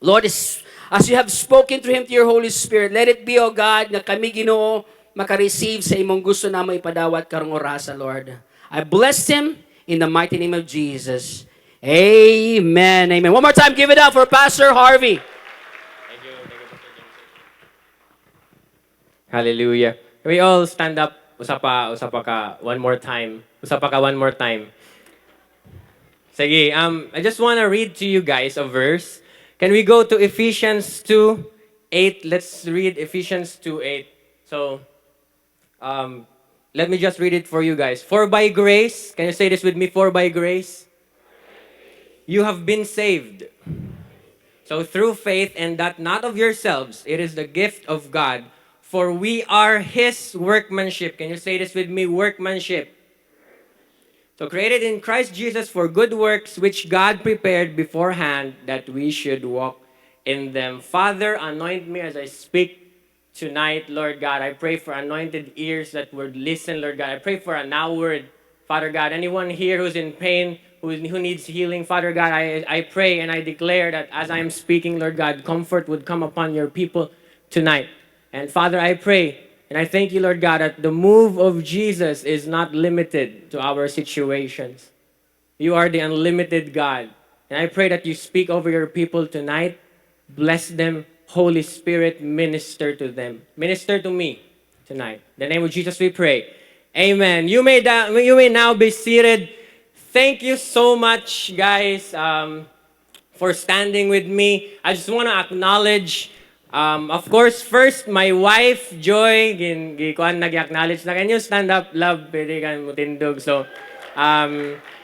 Lord, as you have spoken to him to your Holy Spirit, let it be, O God, na kami, Ginoo, makareceive sa imong gusto na ipadawat karong orasa, Lord. I bless him in the mighty name of Jesus. Amen. Amen. One more time, give it up for Pastor Harvey. Thank you, Pastor James. Hallelujah. Can we all stand up? Usapa ka, one more time. Usapa ka, one more time. Sige, I just want to read to you guys a verse. Can we go to Ephesians 2:8? Let's read Ephesians 2:8. So, let me just read it for you guys. For by grace, can you say this with me? For by grace, you have been saved. So through faith, and that not of yourselves, it is the gift of God. For we are His workmanship. Can you say this with me? Workmanship. So created in Christ Jesus for good works, which God prepared beforehand that we should walk in them. Father, anoint me as I speak tonight, Lord God. I pray for anointed ears that would listen, Lord God. I pray for a now word, Father God. Anyone here who's in pain, who needs healing, Father God, I pray and I declare that as I am speaking, Lord God, comfort would come upon your people tonight. And Father, I pray and I thank you, Lord God, that the move of Jesus is not limited to our situations. You are the unlimited God. And I pray that you speak over your people tonight. Bless them. Holy Spirit, minister to them. Minister to me tonight. In the name of Jesus we pray. Amen. You may now be seated. Thank you so much, guys, for standing with me. I just want to acknowledge, of course, first, my wife, Joy, gikuan nag-acknowledge na. Can you stand up, love? Pwede ka mutindog. So,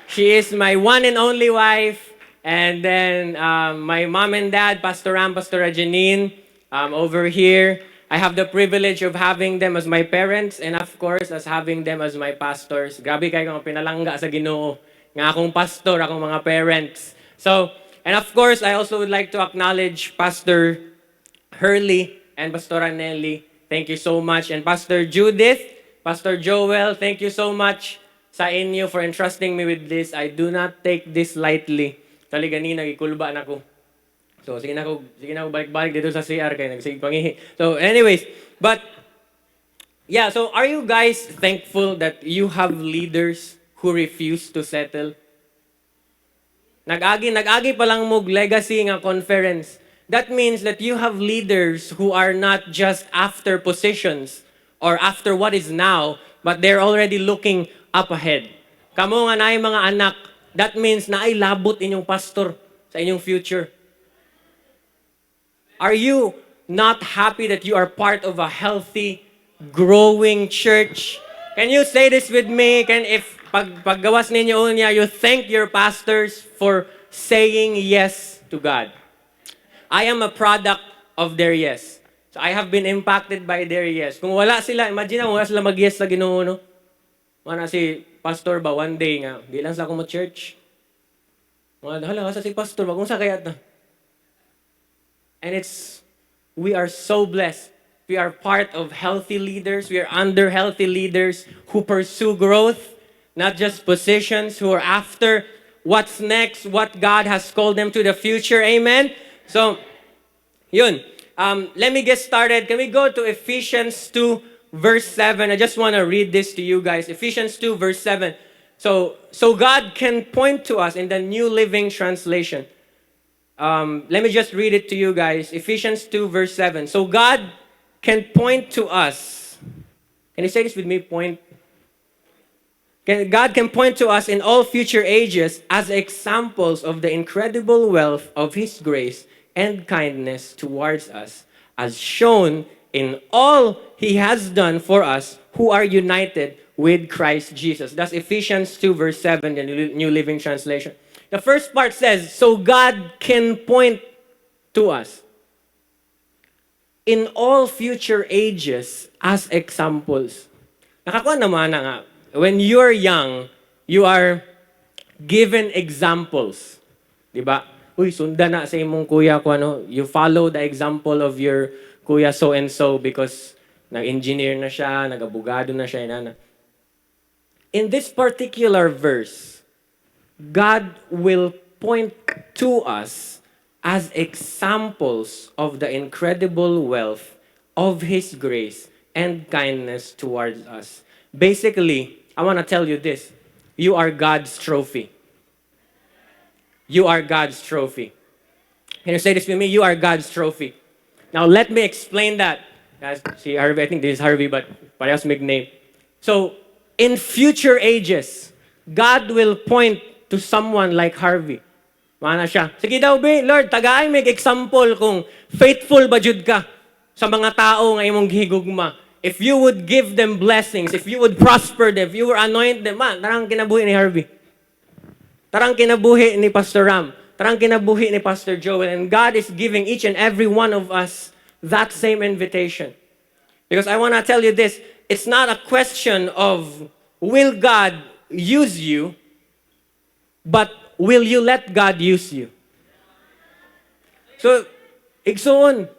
she is my one and only wife. And then my mom and dad, Pastor Ram, Pastor Janine, over here. I have the privilege of having them as my parents and of course, as having them as my pastors. Grabe kayo kung pinalangga sa Ginoo. Nga akong pastor, akong mga parents. So, and of course, I also would like to acknowledge Pastor Hurley and Pastor Nelly. Thank you so much. And Pastor Judith, Pastor Joel, thank you so much sa inyo for entrusting me with this. I do not take this lightly. Kali ganina, ikulba na ko. So, sige na ako balik-balik dito sa CR kaya nagsige pangihi. So, anyways, but, yeah, so are you guys thankful that you have leaders who refuse to settle? Nag-agi pa lang mo legacy nga conference. That means that you have leaders who are not just after positions or after what is now, but they're already looking up ahead. Kamo nga naay mga anak, that means na ay labot inyong pastor sa inyong future. Are you not happy that you are part of a healthy, growing church? Can you say this with me? If paggawas ninyo unya, you thank your pastors for saying yes to God. I am a product of their yes. So I have been impacted by their yes. Kung wala sila, imagine mo, wala sila mag-yes sa Ginoo, no? Mana si pastor ba, one day nga, di lang sa akong church. Hala, asa si pastor ba? Kung sa kaya na? And we are so blessed. We are part of healthy leaders. We are under healthy leaders who pursue growth, not just positions, who are after what's next, what God has called them to the future. Amen? So, yun. Let me get started. Can we go to Ephesians 2, verse 7? I just want to read this to you guys. Ephesians 2, verse 7. So God can point to us in the New Living Translation. Let me just read it to you guys. Ephesians 2, verse 7. So God can point to us. Can you say this with me? Point. God can point to us in all future ages as examples of the incredible wealth of His grace and kindness towards us, as shown in all He has done for us who are united with Christ Jesus. That's Ephesians 2, verse 7, the New Living Translation. The first part says, so God can point to us in all future ages as examples. Nakakuha naman na nga, when you're young, you are given examples. Diba? Uy, sunda na sa imong kuya ko, ano? You follow the example of your kuya so-and-so because nag-engineer na siya, nag-abogado na siya, inana. In this particular verse, God will point to us as examples of the incredible wealth of His grace and kindness towards us. Basically, I want to tell you this. You are God's trophy. You are God's trophy. Can you say this with me? You are God's trophy. Now, let me explain that. Guys, see Harvey, I think this is Harvey, but parehas nickname. So, in future ages, God will point to someone like Harvey. Mana siya, sige daw be, Lord, tagaay may example kung faithful ba jud ka sa mga tao nga imong gihigugma. If you would give them blessings, if you would prosper them, if you would anoint them, man, tarang kinabuhi ni Harvey. Tarang kinabuhi ni Pastor Ram. Tarang kinabuhi ni Pastor Joel. And God is giving each and every one of us that same invitation. Because I want to tell you this, it's not a question of will God use you, but will you let God use you? So, igsoon.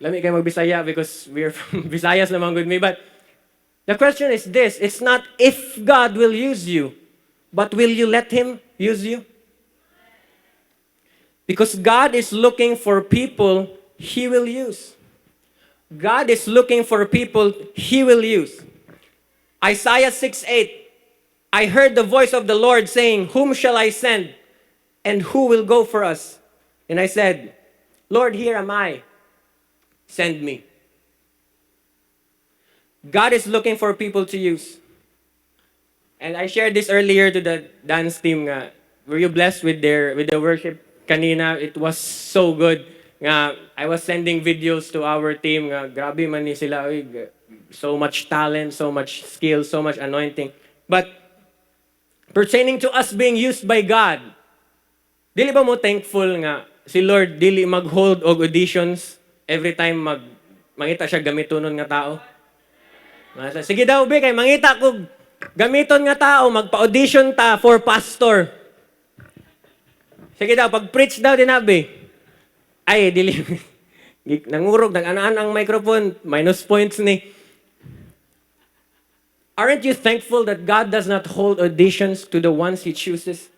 Let me kayo mag-Bisaya because we're from Visayas naman with me. But the question is this, it's not if God will use you, but will you let Him use you? Because God is looking for people He will use. God is looking for people He will use. Isaiah 6:8. I heard the voice of the Lord saying, whom shall I send? And who will go for us? And I said, Lord, here am I. Send me. God is looking for people to use. And I shared this earlier to the dance team. Were you blessed with the worship kanina? It was so good. I was sending videos to our team. Grabe man ni sila. So much talent, so much skill, so much anointing. But pertaining to us being used by God, dili ba mo thankful nga si Lord dili mag-hold og auditions every time mangita siya gamitonon nga tao? Sige daw, be, kay mangita ko gamiton nga tao, magpa-audition ta for pastor. Sige daw, pag-preach daw din be. Ay, dili. Nangurog, nag-anaan ang microphone, minus points ni. Aren't you thankful that God does not hold auditions to the ones He chooses?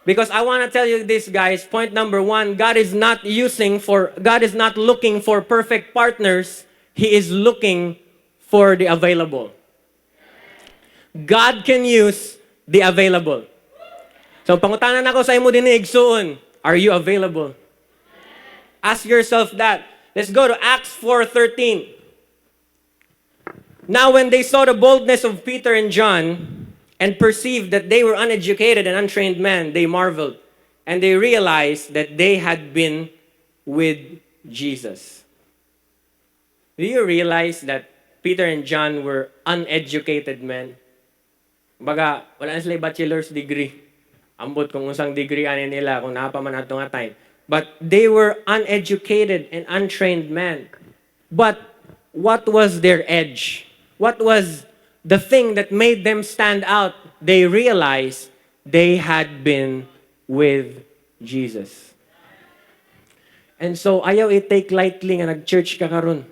Because I want to tell you this, guys. Point number one, God is not looking for perfect partners. He is looking for the available. God can use the available. So, pangutanan ako sa imo din igsuon. Are you available? Ask yourself that. Let's go to Acts 4:13. Now when they saw the boldness of Peter and John and perceived that they were uneducated and untrained men, they marveled. And they realized that they had been with Jesus. Do you realize that Peter and John were uneducated men? Baga, wala na sila bachelor's degree. Ambot kung unsang degree ani nila, kung napa man ato nga time. But they were uneducated and untrained men. But what was their edge? What was the thing that made them stand out? They realized they had been with Jesus. And so, ayaw i-take lightly nga nag-church ka karon.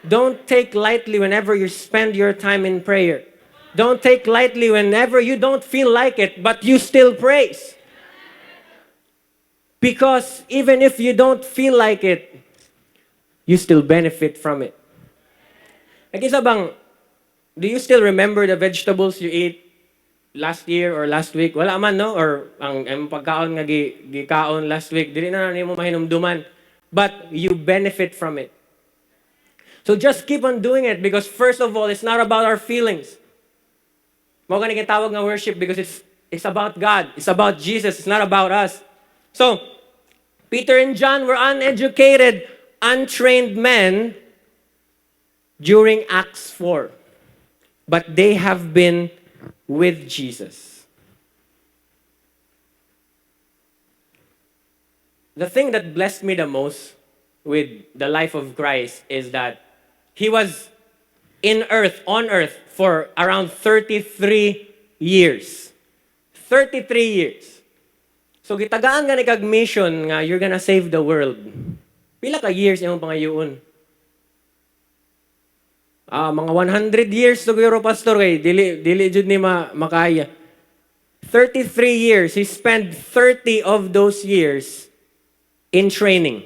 Don't take lightly whenever you spend your time in prayer. Don't take lightly whenever you don't feel like it, but you still praise. Because even if you don't feel like it, you still benefit from it. Nag-isa bang, do you still remember the vegetables you ate last year or last week? Wala man, no? Or ang pagkaon nga gikaon last week, dili na nimo mahinumduman. But you benefit from it. So just keep on doing it because first of all, it's not about our feelings. Mao gani kitawag nga worship because it's about God. It's about Jesus. It's not about us. So, Peter and John were uneducated, untrained men during Acts 4. But they have been with Jesus. The thing that blessed me the most with the life of Christ is that He was on earth for around 33 years. 33 years. So gitagaan nga ni kag mission nga you're gonna save the world. Pila ka years imong pangayoon? Mga 100 years siguro pastor kay dili jud ni makaya. 33 years. He spent 30 of those years in training.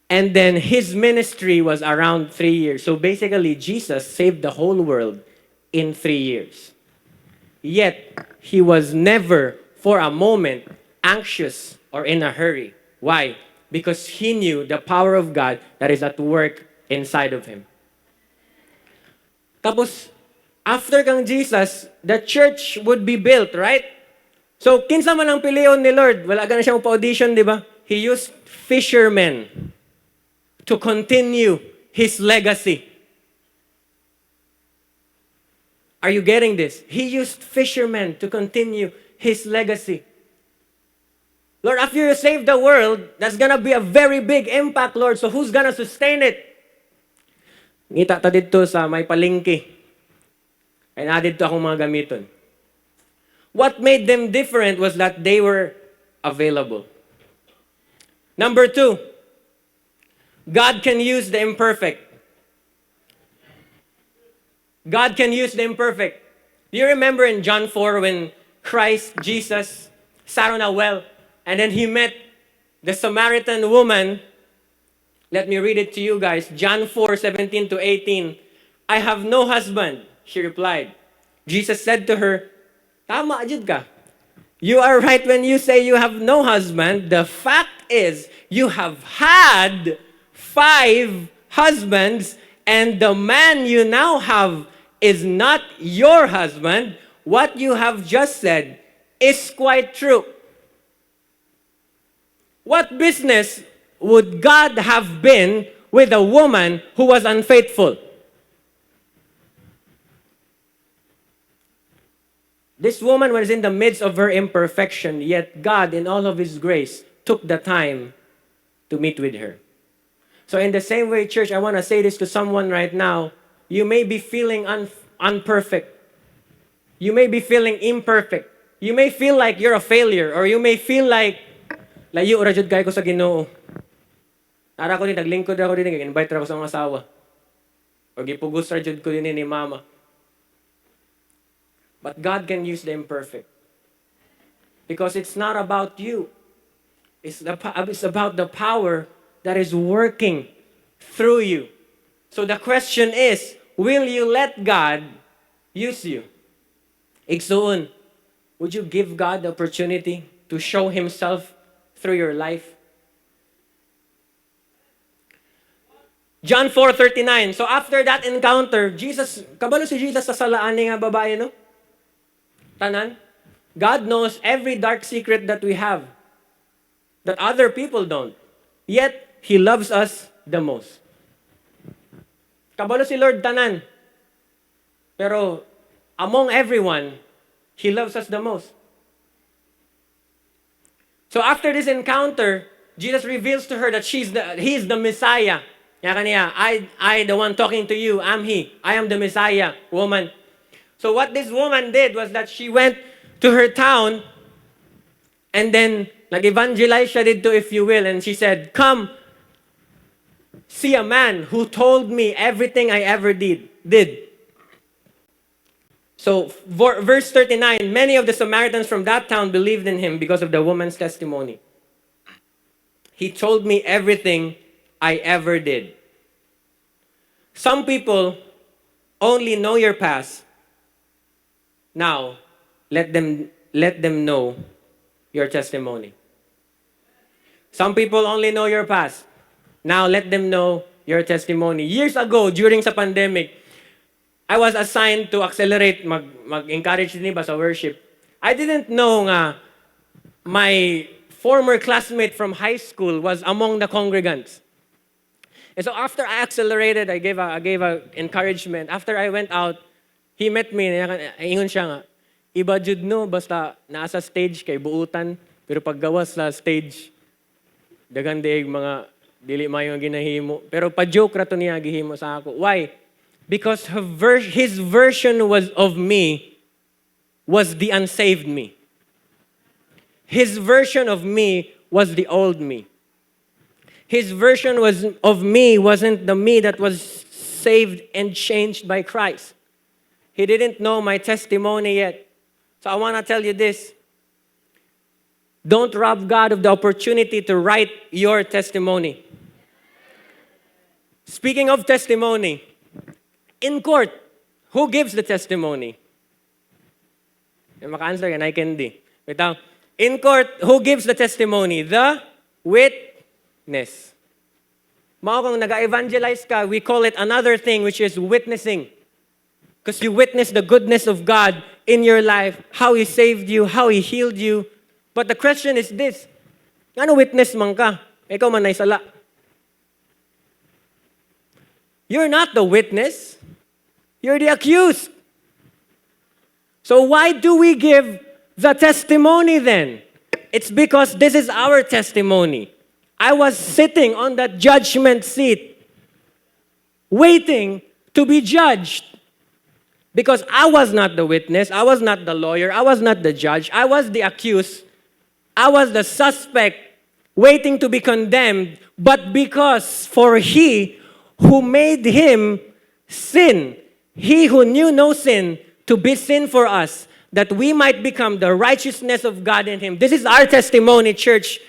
And then his ministry was around 3 years. So basically, Jesus saved the whole world in 3 years. Yet, he was never for a moment anxious or in a hurry. Why? Because he knew the power of God that is at work inside of him. Tapos, after kang Jesus, the church would be built, right? So, kinsa man ang piliyon ni Lord? Wala ka na siyang pa-audition, di ba? He used fishermen to continue his legacy. Are you getting this? He used fishermen to continue his legacy. Lord, after you save the world, that's gonna be a very big impact, Lord. So who's gonna sustain it? Ngita ta dito sa may palengke. Ay na dito akong mga gamiton. What made them different was that they were available. Number 2, God can use the imperfect. God can use the imperfect. Do you remember in John 4 when Christ, Jesus, sat on a well and then he met the Samaritan woman? Let me read it to you guys. John 4:17 to 18. I have no husband, she replied. Jesus said to her, Tama, jud ka. You are right when you say you have no husband. The fact is, you have had 5 husbands, and the man you now have is not your husband. What you have just said is quite true. What business would God have been with a woman who was unfaithful? This woman was in the midst of her imperfection, yet God, in all of His grace, took the time to meet with her. So in the same way, church, I want to say this to someone right now. You may be feeling unperfect. You may be feeling imperfect. You may feel like you're a failure, or you may feel like, layo ra jud kay ko sa Ginoo. Tara ko ni naglingkod ako din, invite ra ko sa mga asawa. O gipugos ra jud ko din ni mama. But God can use the imperfect. Because it's not about you. It's about the power that is working through you. So the question is, will you let God use you? Igsoon, would you give God the opportunity to show Himself through your life? John 4:39. So after that encounter, Jesus, kabalo si Jesus sa salaan nga babae, no? Tanan? God knows every dark secret that we have, that other people don't. Yet, He loves us the most. Kabalo si Lord tanan. Pero, among everyone, He loves us the most. So after this encounter, Jesus reveals to her that He is the Messiah. Kaya kaniya, I, the one talking to you, I'm He. I am the Messiah, woman. So what this woman did was that she went to her town and then nag-evangelize siya dito, if you will, and she said, come, see a man who told me everything I ever did. So verse 39, many of the Samaritans from that town believed in him because of the woman's testimony. He told me everything I ever did. Some people only know your past. Now, let them know your testimony. Some people only know your past. Now, let them know your testimony. Years ago, during sa pandemic, I was assigned to accelerate, mag-encourage din ba sa worship. I didn't know nga my former classmate from high school was among the congregants. And so after I accelerated, I gave a encouragement. After I went out, he met me, ingon siya nga, iba jud no, basta nasa stage kay buutan, pero paggawas sa stage, dagan diig mga dili mayo ginahimo. Pero pa-joke ra to niya gihimo sa ako. Why? Because his version of me was the unsaved me. His version of me was the old me. His version of me wasn't the me that was saved and changed by Christ. He didn't know my testimony yet. So I want to tell you this. Don't rob God of the opportunity to write your testimony. Speaking of testimony, in court, who gives the testimony? Maka-answer yan, I can di. Wait lang. In court, who gives the testimony? The witness. Mao kung nag-evangelize ka, we call it another thing, which is witnessing. Because you witness the goodness of God in your life, how He saved you, how He healed you. But the question is this, ano witness man ka? Ikaw man ay sala. You're not the witness. You're the accused. So why do we give the testimony then? It's because this is our testimony. I was sitting on that judgment seat, waiting to be judged. Because I was not the witness, I was not the lawyer, I was not the judge, I was the accused, I was the suspect, waiting to be condemned, but because for He who made Him sin, He who knew no sin, to be sin for us, that we might become the righteousness of God in Him. This is our testimony, church.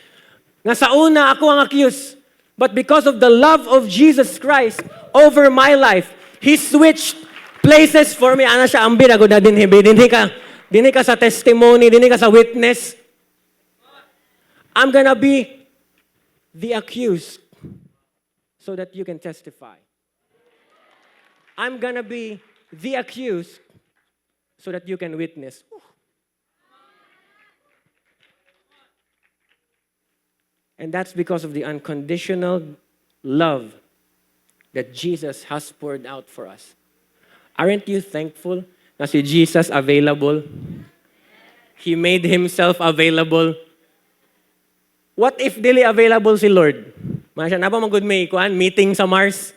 Nga sa una ako ang accused, but because of the love of Jesus Christ over my life, He switched places for me. Ana siya ang binago na dinhi ka sa testimony, dinhi ka sa witness. I'm gonna be the accused so that you can testify. I'm gonna be the accused so that you can witness. And that's because of the unconditional love that Jesus has poured out for us. Aren't you thankful na si Jesus available? He made Himself available. What if dili available si Lord? Masya, napa magud may kuan meeting sa Mars?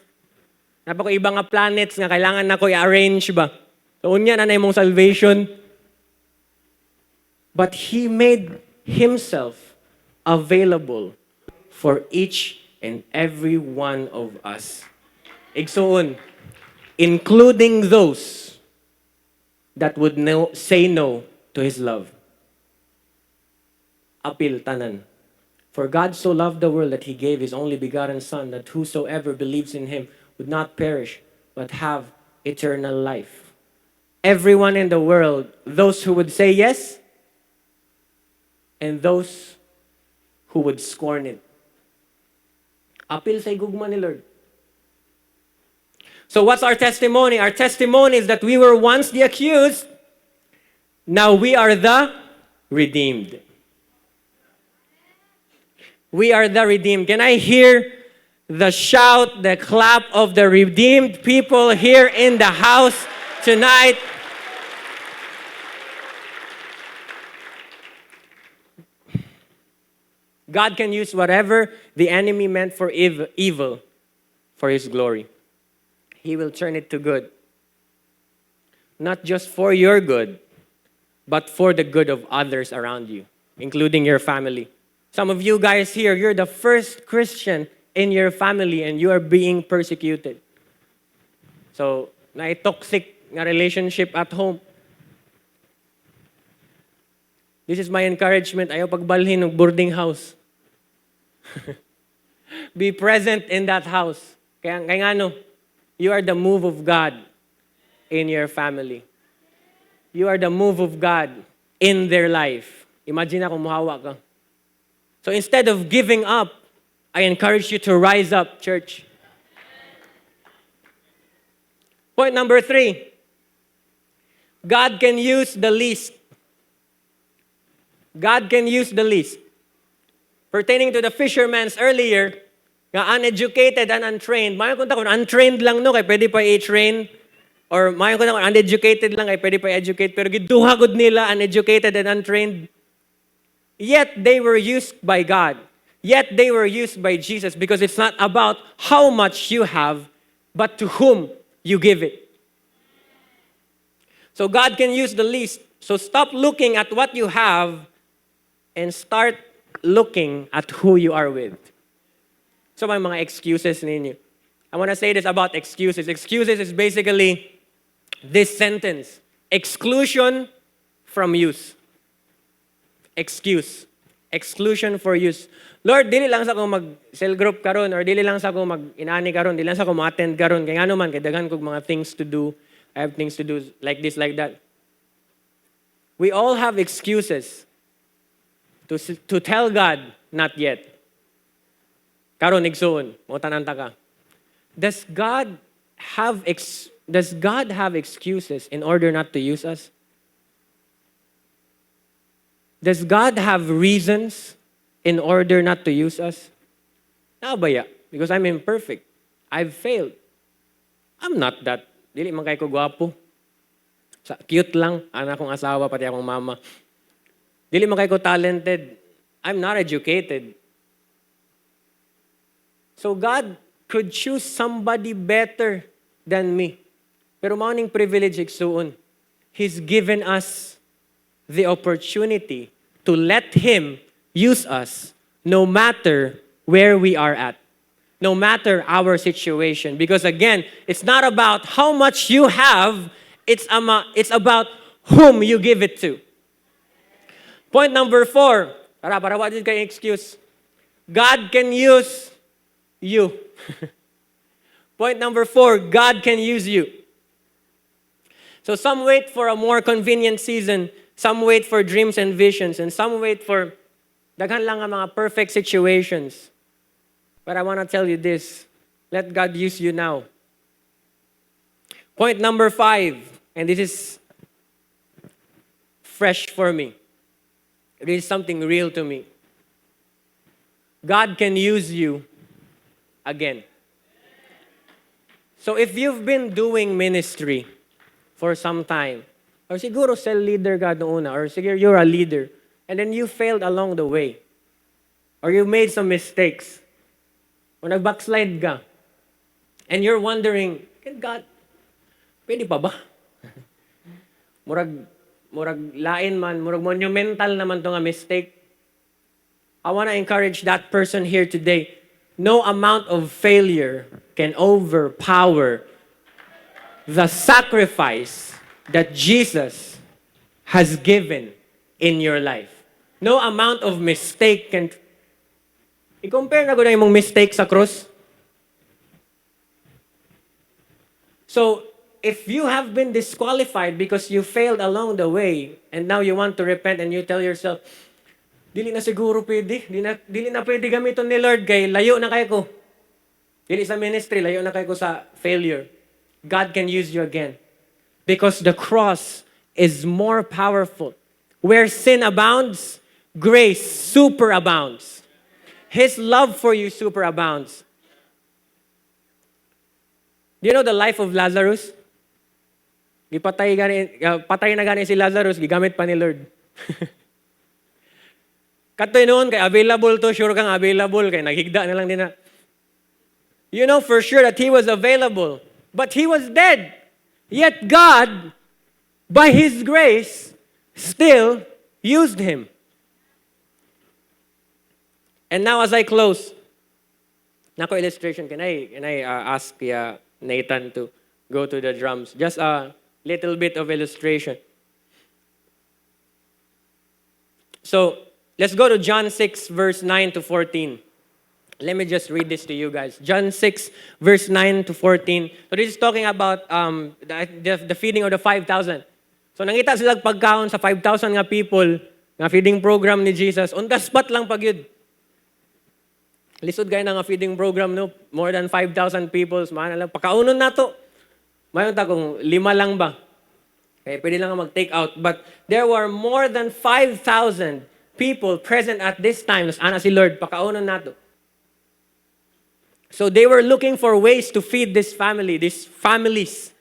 Napa ko iba nga planets nga kailangan na ko i-arrange ba? So unya na imong salvation. But He made Himself available for each and every one of us. Igsoon, including those that would say no to His love. Apil tanan. For God so loved the world that He gave His only begotten Son, that whosoever believes in Him would not perish, but have eternal life. Everyone in the world, those who would say yes, and those who would scorn it. Apil sa igugma ni Lord. So what's our testimony? Our testimony is that we were once the accused, now we are the redeemed. We are the redeemed. Can I hear the shout, the clap of the redeemed people here in the house tonight? God can use whatever the enemy meant for evil for His glory. He will turn it to good. Not just for your good, but for the good of others around you, including your family. Some of you guys here, you're the first Christian in your family and you are being persecuted. So, na-toxic na relationship at home. This is my encouragement. Ayaw pagbalhin ng boarding house. Be present in that house. Kaya nga no, you are the move of God in your family. You are the move of God in their life. Imagine kung muhawa ka. So instead of giving up, I encourage you to rise up, church. Point number 3. God can use the least. God can use the least. Pertaining to the fishermen earlier, nga uneducated and untrained, mayo kung untrained lang no, kay pwede pa i-train. Or mayo kung uneducated lang, kay pwede pa i-educate. Pero giduha gud nila, uneducated and untrained. Yet they were used by God. Yet they were used by Jesus because it's not about how much you have, but to whom you give it. So God can use the least. So stop looking at what you have and start looking at who you are with. So may mga excuses ninyo. I want to say this about excuses. Excuses is basically this sentence. Exclusion from use. Excuse. Exclusion for use. Lord, dili lang sa ko mag-cell group karon or dili lang sa ko mag-inani karon, dili lang sa ko ma-attend karon kay ngano man kay daghan kog mga things to do. I have things to do like this, like that. We all have excuses to tell God, not yet. Karon igsoon, mo tananta ka. Does God have excuses in order not to use us? Does God have reasons in order not to use us? Nabaya, because I'm imperfect. I've failed. I'm not that. Dili man kay ko gwapo. Cute lang, anak kong asawa, pati akong mama. Dili man kay ko talented. I'm not educated. So God could choose somebody better than me. Pero maoning privilege igsuon. He's given us the opportunity to let Him use us no matter where we are at, no matter our situation. Because again, it's not about how much you have, it's about whom you give it to. Point number 4, para what did kay excuse? God can use you. Point number 4, God can use you. So some wait for a more convenient season, some wait for dreams and visions, and some wait for daghan lang ang mga perfect situations. But I want to tell you this, let God use you now. Point number 5, and this is fresh for me. It is something real to me. God can use you again. So if you've been doing ministry for some time, or siguro cell leader ka noong una, or siguro you're a leader, and then you failed along the way, or you made some mistakes, o nag-backslide ka, and you're wondering, God, pwede pa ba? murag lain man, murag monumental naman to nga mistake. I want to encourage that person here today. No amount of failure can overpower the sacrifice that Jesus has given in your life. No amount of mistake can... I-compare na ko na yung mistake sa cross. So, if you have been disqualified because you failed along the way, and now you want to repent and you tell yourself, dili na siguro pwede, dili na pwede gamiton ni Lord kay layo na kay ko. Dili sa ministry, layo na kay ko sa failure. God can use you again. Because the cross is more powerful. Where sin abounds, grace superabounds. His love for you superabounds. Do you know the life of Lazarus? Patay na gani si Lazarus, gigamit pa ni Lord. Katoy noon, kay available to, sure kang available, kay naghigda na lang din na. You know for sure that he was available, but he was dead. Yet God, by His grace, still used him. And now as I close, nako illustration, can I ask Nathan to go to the drums? Just a little bit of illustration. So, let's go to John 6, verse 9 to 14. Let me just read this to you guys. John 6, verse 9 to 14. So this is talking about the feeding of the 5,000. So nangita sila pagkaon sa 5,000 nga people, nga feeding program ni Jesus. On the spot lang pag yun. Lisod kayo na nga feeding program, no? More than 5,000 people. Mahal lang. Pakaunon na to. Mayon ta kung 5 lang ba? Okay, pwede lang mag-take out. But there were more than 5,000 people present at this time. Ana si Lord, pakaunon na to. So they were looking for ways to feed this family, these families.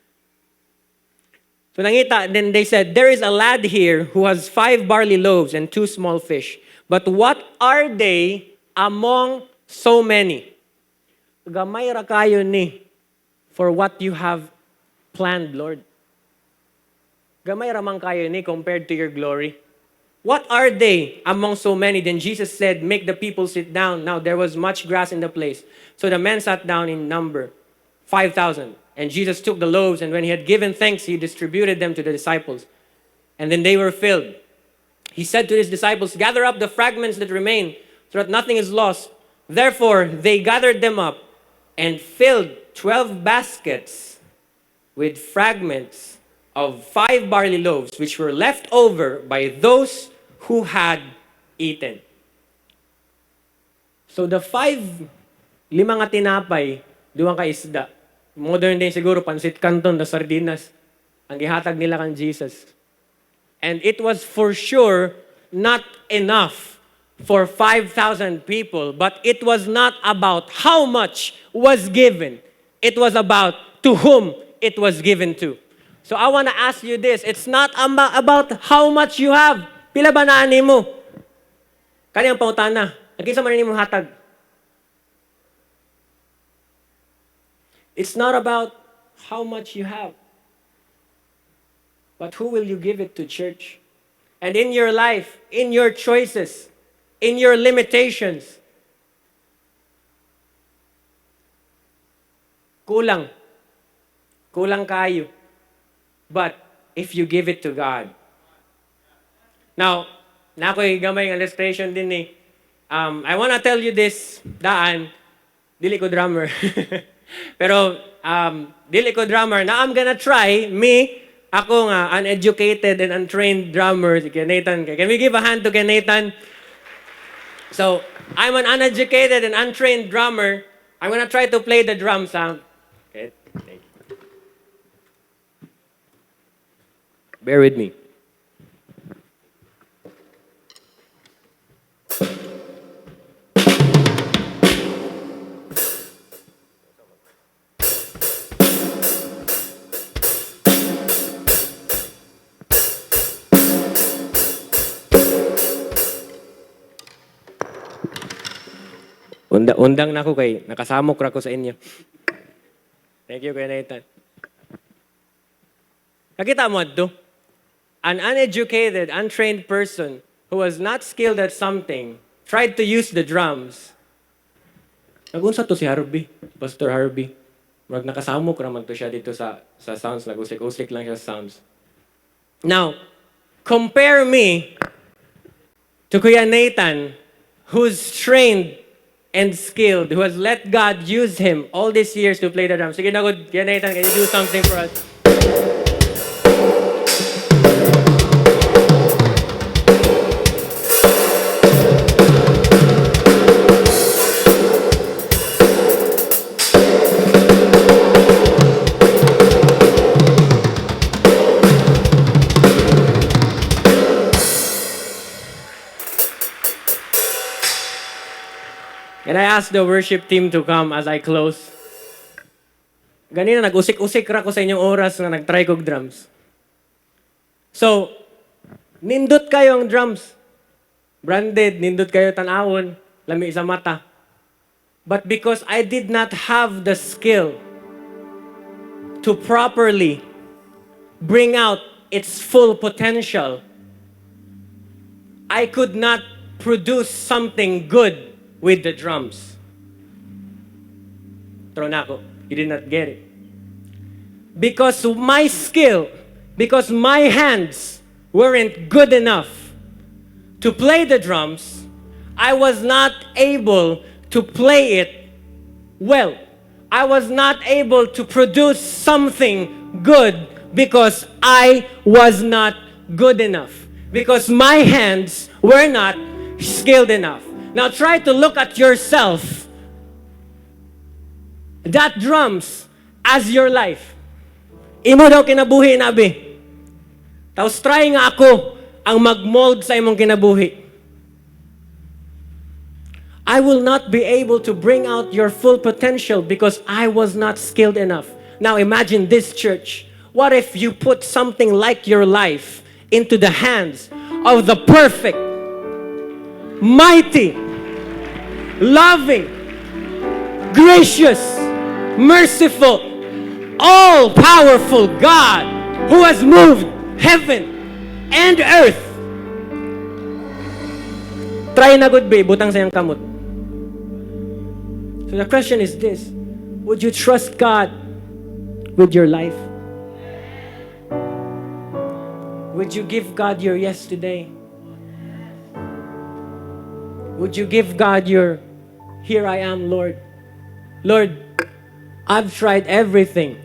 So nangita, then they said, there is a lad here who has 5 barley loaves and 2 small fish. But what are they among so many? Gamay ra kayo ni for what you have planned, Lord. Gamay ra man kayo ni compared to your glory. What are they among so many? Then Jesus said, make the people sit down. Now there was much grass in the place. So the men sat down in number, 5,000. And Jesus took the loaves, and when He had given thanks, He distributed them to the disciples. and then they were filled. He said to his disciples, "Gather up the fragments that remain, so that nothing is lost." Therefore, they gathered them up and filled 12 baskets with fragments of 5 barley loaves, which were left over by those who had eaten. So the 5 nga tinapay, 2 ka isda. Modern day siguro, pansit canton, na sardinas, ang gihatag nila kan Jesus. And it was for sure not enough for 5,000 people, but it was not about how much was given. It was about to whom it was given to. So I want to ask you this. It's not about how much you have. Pila ba na ani mo? Kani ang pautana. Nagkinsa man nimo hatag. It's not about how much you have. But who will you give it to, church? And in your life, in your choices, in your limitations, kulang. Kulang kayo. But if you give it to God. Now, na ako'y gamay ng illustration din eh. I wanna tell you this, daan, dili ko drummer. Pero, dili ko drummer. Now, I'm gonna try, ako nga, uneducated and untrained drummer, si Ken Nathan. Can we give a hand to Ken Nathan? So, I'm an uneducated and untrained drummer. I'm gonna try to play the drum sound. Okay, thank you. Bear with me. Undang na ako kay nakasamok ra ko sa inyo. Thank you, Kuya Nathan. Nakita mo ito? An uneducated, untrained person who was not skilled at something tried to use the drums. Nagunsa to si Harvey, Pastor Harvey. Mag nakasamok raman to siya dito sa sounds, nag-usik-usik lang siya sa sounds. Now, compare me to Kuya Nathan, who's trained and skilled, who has let God use him all these years to play the drums. Sige na, Kuya Nathan, can you do something for us? Can I ask the worship team to come as I close? Ganina, nag-usik-usik ra ko sa inyong oras na nag-try kog drums. So, nindot kayo ang drums. Branded, nindot kayo tanawon, lami sa mata. But because I did not have the skill to properly bring out its full potential, I could not produce something good with the drums. Tronako, you did not get it. Because my skill, because my hands weren't good enough to play the drums, I was not able to play it well. I was not able to produce something good because I was not good enough. Because my hands were not skilled enough. Now try to look at yourself, that drums, as your life. Imo daw kinabuhi nabi. Tapos try nga ako ang mag-mold sa imong kinabuhi. I will not be able to bring out your full potential because I was not skilled enough. Now imagine this, church. What if you put something like your life into the hands of the perfect, mighty, loving, gracious, merciful, all-powerful God who has moved heaven and earth? Try na good babe, butang sayang kamot. So the question is this: would you trust God with your life? Would you give God your yes today? Would you give God your, here I am, Lord. Lord, I've tried everything.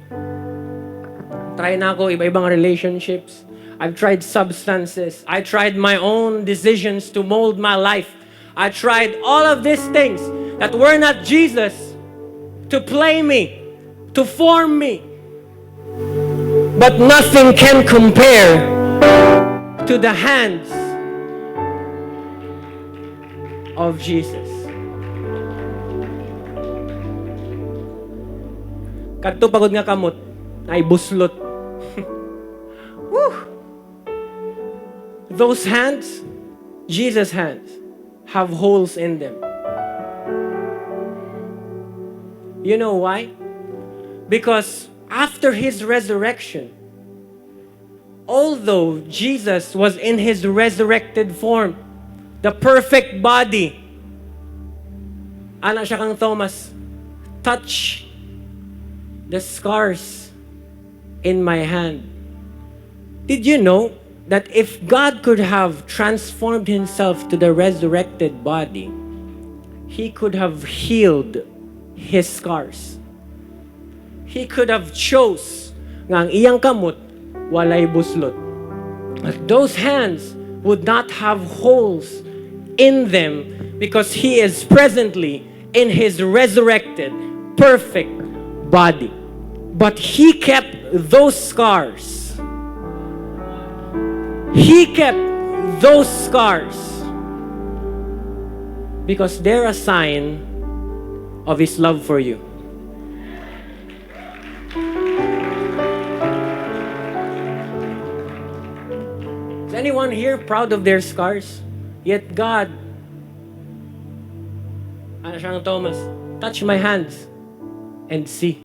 Try na ako iba-ibang relationships. I've tried substances. I tried my own decisions to mold my life. I tried all of these things that were not Jesus to play me, to form me. But nothing can compare to the hands of Jesus. Kadto pagod nga kamot, ay buslot. Woo! Those hands, Jesus' hands, have holes in them. You know why? Because after His resurrection, although Jesus was in His resurrected form, the perfect body, ana siya kang Thomas, touch the scars in my hand. Did you know that if God could have transformed Himself to the resurrected body, He could have healed His scars? He could have chose nga ang iyang kamot walay buslot. But those hands would not have holes in them because He is presently in His resurrected, perfect body. But He kept those scars. He kept those scars because they're a sign of His love for you. Is anyone here proud of their scars? Yet God, ano siya ng Thomas, touch my hands and see.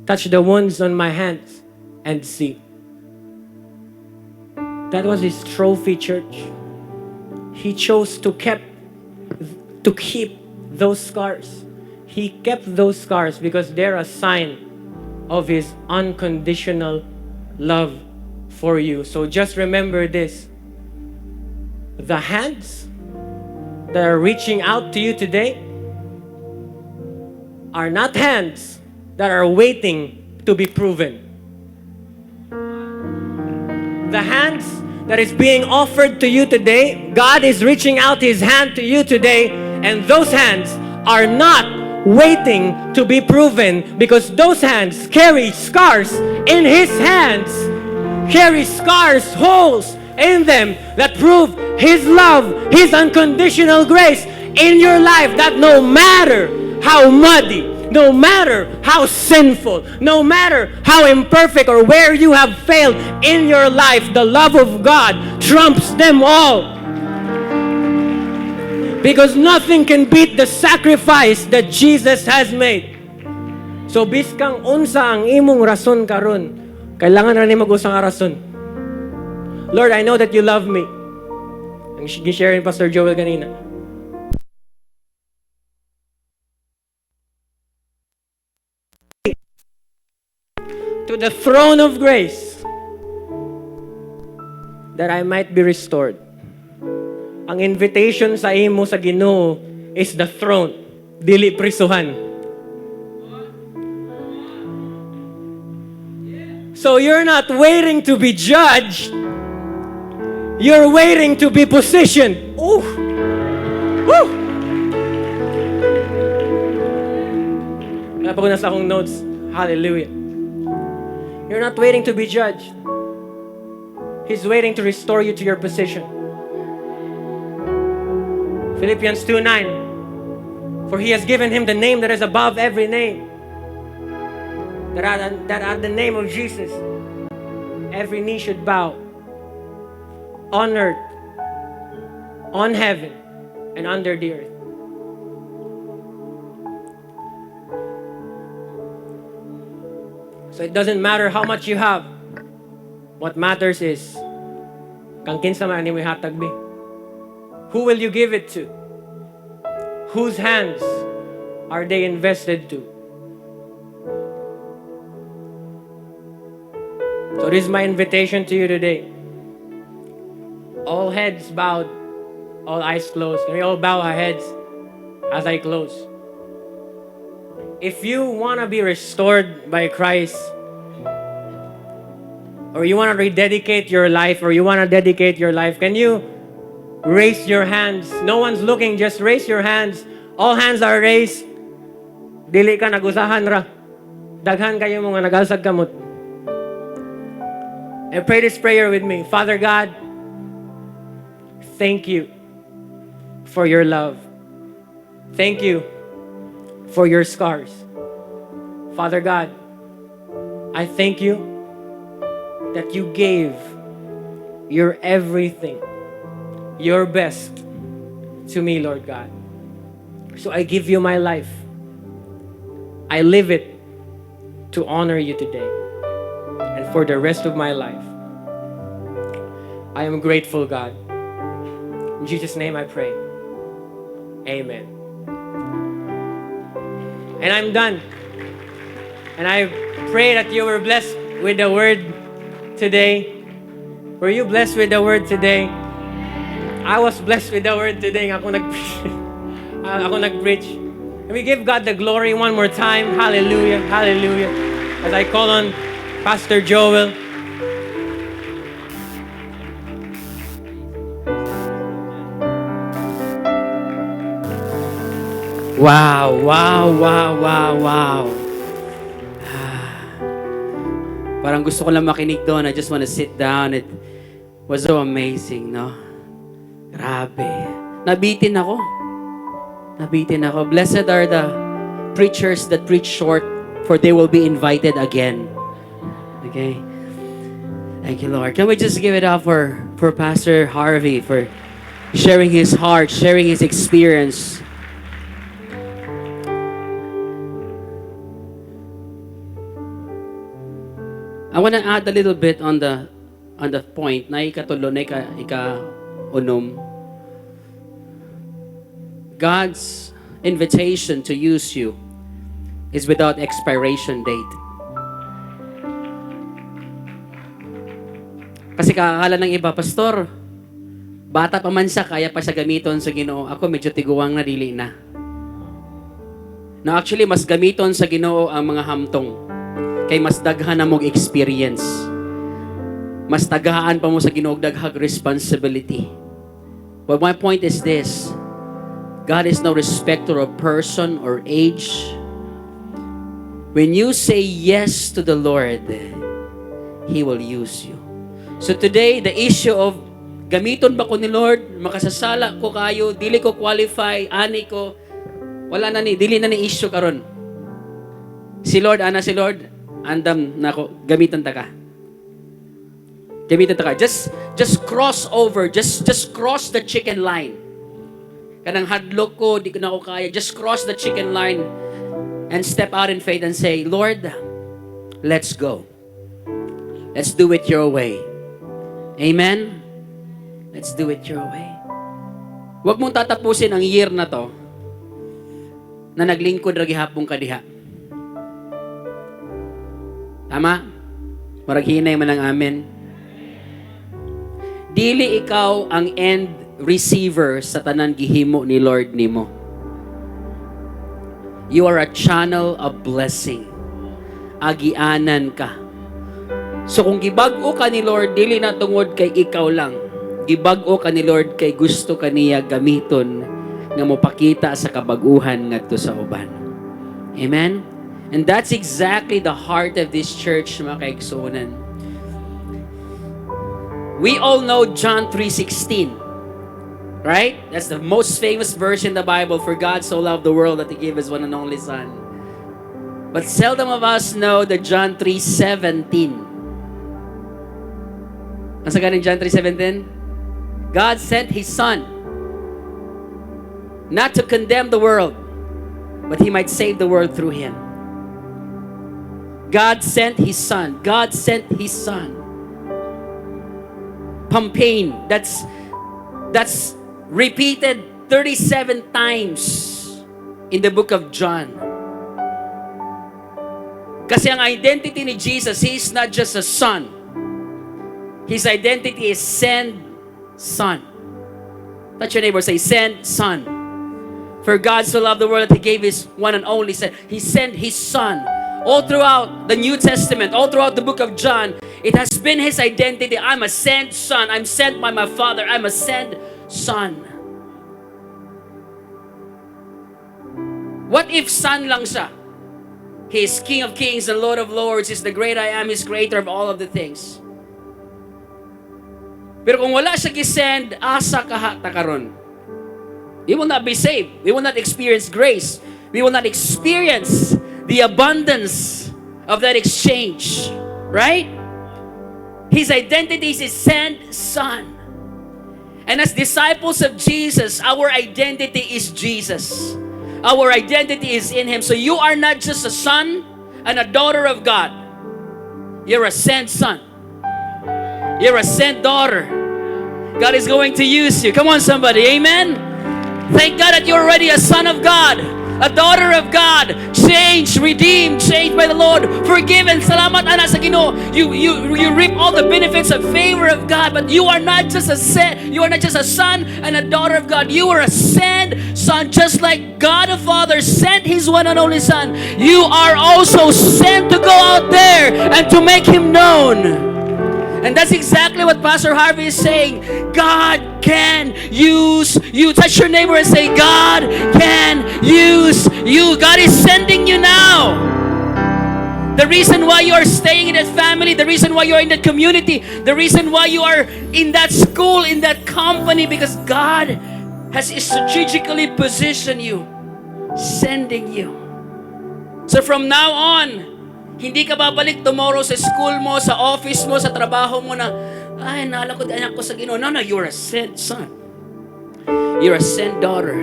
Touch the wounds on my hands and see. That was His trophy, church. He chose to keep those scars. He kept those scars because they're a sign of His unconditional love for you. So just remember this. The hands that are reaching out to you today are not hands that are waiting to be proven. The hands that is being offered to you today, God is reaching out His hand to you today, and those hands are not waiting to be proven because those hands carry scars in His hands, carry scars, holes in them that prove His love, His unconditional grace in your life, that no matter how muddy, no matter how sinful, no matter how imperfect or where you have failed in your life, the love of God trumps them all. Because nothing can beat the sacrifice that Jesus has made. So biskang unsa ang imong rason karon, kailangan ra ni mag-usa nga rason. Lord, I know that you love me. Ang gi-share ni Pastor Joel kanina. To the throne of grace that I might be restored. Ang invitation sa imo sa Ginoo is the throne, dili prisuhan. So you're not waiting to be judged. You're waiting to be positioned. Ooh. Woo! Wala pa ko na sa akong notes. Hallelujah. You're not waiting to be judged. He's waiting to restore you to your position. Philippians 2:9. For He has given him the name that is above every name. That at the name of Jesus, every knee should bow. On earth, on heaven, and under the earth. So it doesn't matter how much you have. What matters is, kang kinsa man ni mo ihatag bi. Who will you give it to? Whose hands are they invested to? So So this is my invitation to you today. All heads bowed, all eyes closed. Can we all bow our heads as I close? If you want to be restored by Christ, or you want to rededicate your life, or you want to dedicate your life, can you raise your hands? No one's looking, just raise your hands. All hands are raised. Dili ka nagusahan ra. Daghan kayo mga nagalsag kamot. And pray this prayer with me. Father God, thank you for your love. Thank you for your scars. Father God, I thank you that you gave your everything, your best to me, Lord God. So I give you my life. I live it to honor you today and for the rest of my life. I am grateful, God. In Jesus' name I pray. Amen. And I'm done. And I pray that you were blessed with the word today. Were you blessed with the word today? I was blessed with the word today. Ako nag-preach. And we give God the glory one more time. Hallelujah. Hallelujah. As I call on Pastor Joel. Wow, wow, wow, wow, wow. Parang gusto ko lang makinig doon. I just want to sit down. It was so amazing, no? Grabe. Nabitin ako. Blessed are the preachers that preach short, for they will be invited again. Okay? Thank you, Lord. Can we just give it up for Pastor Harvey for sharing his heart, sharing his experience. I want to add a little bit on the point na ikatulo na ika-unom. God's invitation to use you is without expiration date. Kasi kakakala ng iba, Pastor, bata pa man siya, kaya pa siya gamiton sa Ginoo. Ako medyo tiguang na dili na. No, actually, mas gamiton sa Ginoo ang mga hamtong. Kay mas daghan na mong experience. Mas tagahaan pa mo sa Ginoo daghang responsibility. But my point is this. God is no respecter of person or age. When you say yes to the Lord, He will use you. So today, the issue of gamiton ba ko ni Lord, makasasala ko kayo, dili ko qualify, ani ko, wala na ni, dili na ni issue karon. Si Lord, si Lord, andam na ko, gamitan ta ka. Gamitan ta ka. Just cross over, just cross the chicken line. Kanang hadlok ko, di ko na ako kaya. Just cross the chicken line and step out in faith and say, Lord, let's go. Let's do it your way. Amen? Let's do it your way. Huwag mong tatapusin ang year na to na naglingkod ra gihapon ka diha. Tama? Marag hinay man ang amen. Dili ikaw ang end receiver sa tanan gihimo ni Lord nimo. You are a channel of blessing. Agianan ka. So kung gibag-o ka ni Lord, dili na tungod kay ikaw lang. Gibag-o ka ni Lord kay gusto ka niya gamiton nga mopakita sa kabag-uhan ngadto sa uban. Amen? And that's exactly the heart of this church, mga kaigsunan. We all know John 3:16. Right? That's the most famous verse in the Bible. For God so loved the world that He gave His one and only Son. But seldom of us know the John 3:17. Ang saga ng John 3:17? God sent His Son not to condemn the world, but He might save the world through Him. God sent His Son. God sent His Son. Pampain. That's repeated 37 times in the book of John. Kasi ang identity ni Jesus, He is not just a son. His identity is send son. Touch your neighbor, say, send son. For God so loved the world that He gave His one and only Son. He sent His Son. All throughout the New Testament, all throughout the book of John, it has been His identity. I'm a sent son. I'm sent by my Father. I'm a sent son. What if son lang siya? He is King of Kings and Lord of Lords. He's the great I am. He's creator of all of the things. Pero kung wala siya gisend, asa kahata karon. We will not be saved. We will not experience grace. We will not experience the abundance of that exchange. Right? His identity is His sent son. And as disciples of Jesus, our identity is Jesus. Our identity is in Him. So you are not just a son and a daughter of God. You're a sent son. You're a sent daughter. God is going to use you. Come on, somebody. Amen? Thank God that you're already a son of God, a daughter of God, changed, redeemed, changed by the Lord, forgiven. Salamat, anak sa Ginoo. You reap all the benefits of favor of God, but you are not just a son and a daughter of God. You are a sent son, just like God the Father sent His one and only Son. You are also sent to go out there and to make Him known. And that's exactly what Pastor Harvey is saying. God can use you. Touch your neighbor and say, God can use you. God is sending you now. The reason why you are staying in that family, the reason why you are in that community, the reason why you are in that school, in that company, because God has strategically positioned you, sending you. So from now on, hindi ka babalik tomorrow sa school mo, sa office mo, sa trabaho mo na, ay, naalala ko, anak ko sa Ginoo. No, you're a sent son. You're a sent daughter.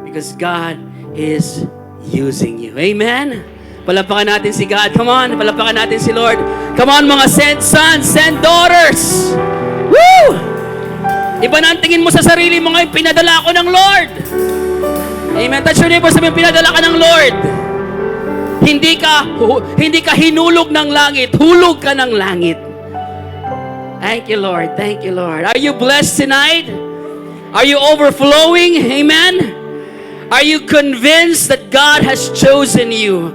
Because God is using you. Amen? Palapakan natin si God. Come on, palapakan natin si Lord. Come on, mga sent sons, sent daughters. Woo! Iba na ang tingin mo sa sarili mo ngayon, pinadala ako ng Lord. Amen? Touch your neighbor, sabihin, pinadala ka ng Lord. Hindi ka hinulog ng langit, hulog ka ng langit. Thank you, Lord. Thank you, Lord. Are you blessed tonight? Are you overflowing? Amen? Are you convinced that God has chosen you?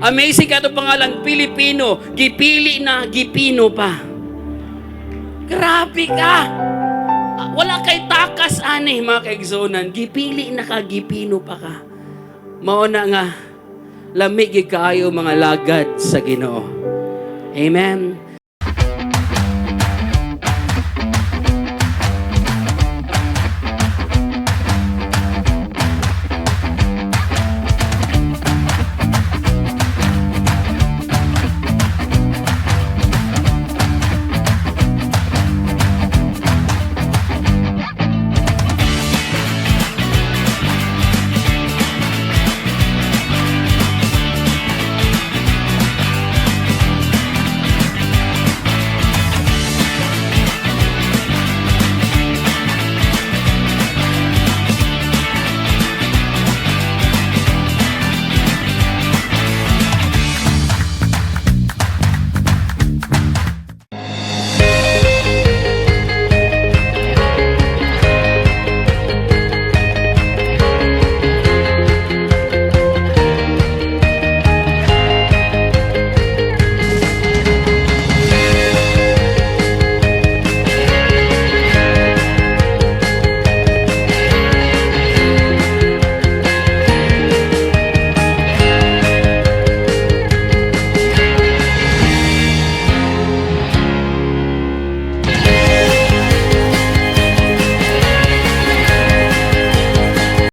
Amazing ka ito pangalan, Pilipino. Gipili na, gipino pa. Grabe ka. Wala kay takas, ani, mga kaigsonan. Gipili na ka, gipino pa ka. Mauna nga, lamig kayo mga lagad sa Ginoo. Amen.